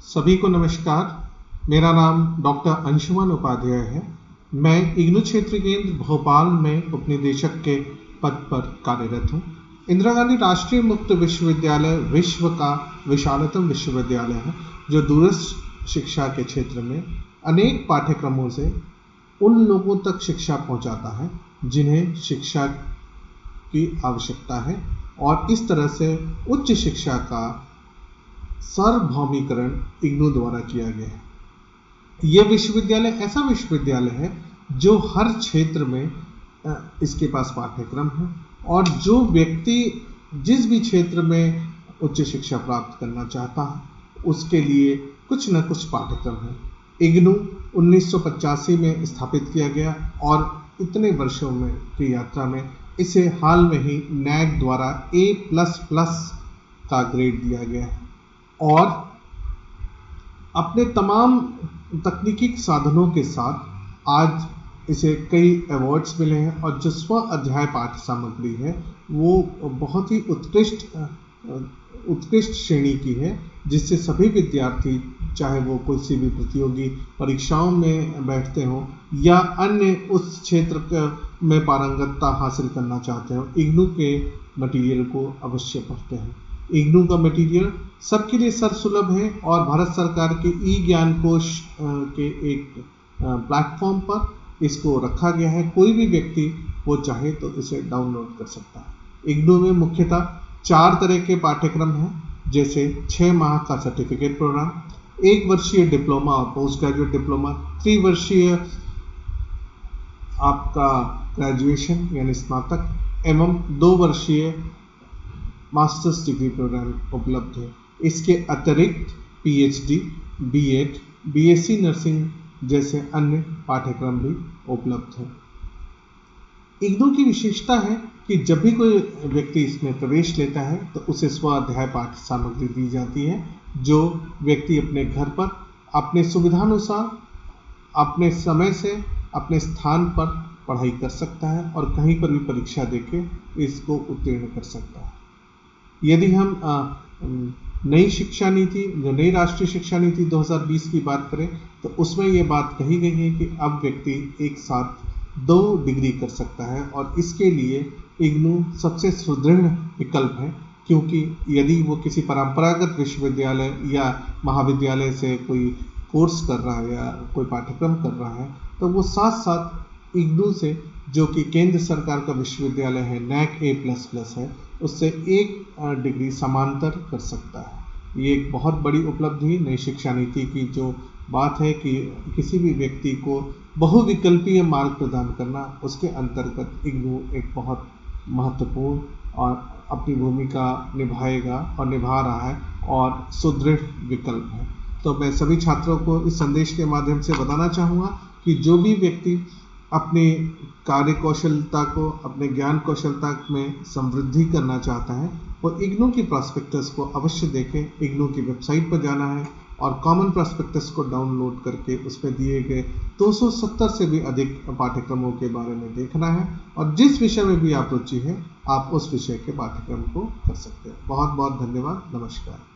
सभी को नमस्कार। मेरा नाम डॉक्टर अंशुमन उपाध्याय है। मैं इग्नू क्षेत्र केंद्र भोपाल में उपनिदेशक के पद पर कार्यरत हूँ। इंदिरा गांधी राष्ट्रीय मुक्त विश्वविद्यालय विश्व का विशालतम विश्वविद्यालय है, जो दूरस्थ शिक्षा के क्षेत्र में अनेक पाठ्यक्रमों से उन लोगों तक शिक्षा पहुंचाता है जिन्हें शिक्षा की आवश्यकता है, और इस तरह से उच्च शिक्षा का सार्वभौमिकरण इग्नू द्वारा किया गया है। यह विश्वविद्यालय ऐसा विश्वविद्यालय है जो हर क्षेत्र में इसके पास पाठ्यक्रम है, और जो व्यक्ति जिस भी क्षेत्र में उच्च शिक्षा प्राप्त करना चाहता है उसके लिए कुछ न कुछ पाठ्यक्रम है। इग्नू 1985 में स्थापित किया गया, और इतने वर्षों में की यात्रा में इसे हाल में ही नैक द्वारा A++ का ग्रेड दिया गया है, और अपने तमाम तकनीकी साधनों के साथ आज इसे कई अवार्ड्स मिले हैं, और जो स्व अध्याय पाठ्य सामग्री है वो बहुत ही उत्कृष्ट श्रेणी की है, जिससे सभी विद्यार्थी, चाहे वो किसी भी प्रतियोगी परीक्षाओं में बैठते हों या अन्य उस क्षेत्र में पारंगतता हासिल करना चाहते हो, इग्नू के मटेरियल को अवश्य पढ़ते हैं। इग्नू का मटेरियल सबके लिए सर्वसुलभ है, और भारत सरकार के ई-ज्ञान कोश के एक प्लेटफॉर्म पर इसको रखा गया है। कोई भी व्यक्ति वो चाहे तो इसे डाउनलोड कर सकता है। इग्नू में मुख्यतः 4 तरह के पाठ्यक्रम हैं, जैसे 6 माह का सर्टिफिकेट प्रोग्राम, 1 वर्षीय डिप्लोमा और पोस्ट ग्रेजुएट डिप्लोमा, 3 वर्षीय आपका ग्रेजुएशन यानी स्नातक, एवं 2 वर्षीय मास्टर्स डिग्री प्रोग्राम उपलब्ध है। इसके अतिरिक्त PhD, B.Ed, BSc नर्सिंग जैसे अन्य पाठ्यक्रम भी उपलब्ध हैं। इग्नू की विशेषता है कि जब भी कोई व्यक्ति इसमें प्रवेश लेता है तो उसे स्व अध्याय पाठ्य सामग्री दी जाती है, जो व्यक्ति अपने घर पर अपने सुविधानुसार अपने समय से अपने स्थान पर पढ़ाई कर सकता है, और कहीं पर भी परीक्षा देके इसको उत्तीर्ण कर सकता है। यदि हम नई शिक्षा नीति, जो नई राष्ट्रीय शिक्षा नीति 2020 की बात करें, तो उसमें ये बात कही गई है कि अब व्यक्ति एक साथ 2 डिग्री कर सकता है, और इसके लिए इग्नू सबसे सुदृढ़ विकल्प है, क्योंकि यदि वो किसी परंपरागत विश्वविद्यालय या महाविद्यालय से कोई कोर्स कर रहा है या कोई पाठ्यक्रम कर रहा है, तो वो साथ साथ इग्नू से, जो कि केंद्र सरकार का विश्वविद्यालय है, नैक A++ है, उससे 1 डिग्री समांतर कर सकता है। ये एक बहुत बड़ी उपलब्धि नई शिक्षा नीति की जो बात है कि किसी भी व्यक्ति को बहुविकल्पीय मार्ग प्रदान करना, उसके अंतर्गत इग्नू एक बहुत महत्वपूर्ण और अपनी भूमिका निभाएगा और निभा रहा है, और सुदृढ़ विकल्प है। तो मैं सभी छात्रों को इस संदेश के माध्यम से बताना चाहूँगा कि जो भी व्यक्ति अपनी कार्य कौशलता को, अपने ज्ञान कौशलता में समृद्धि करना चाहता है, वो इग्नू की प्रॉस्पेक्टस को अवश्य देखें। इग्नू की वेबसाइट पर जाना है और कॉमन प्रॉस्पेक्टस को डाउनलोड करके उस पर दिए गए 270 से भी अधिक पाठ्यक्रमों के बारे में देखना है, और जिस विषय में भी आप रुचि है आप उस विषय के पाठ्यक्रम को कर सकते हैं। बहुत बहुत धन्यवाद। नमस्कार।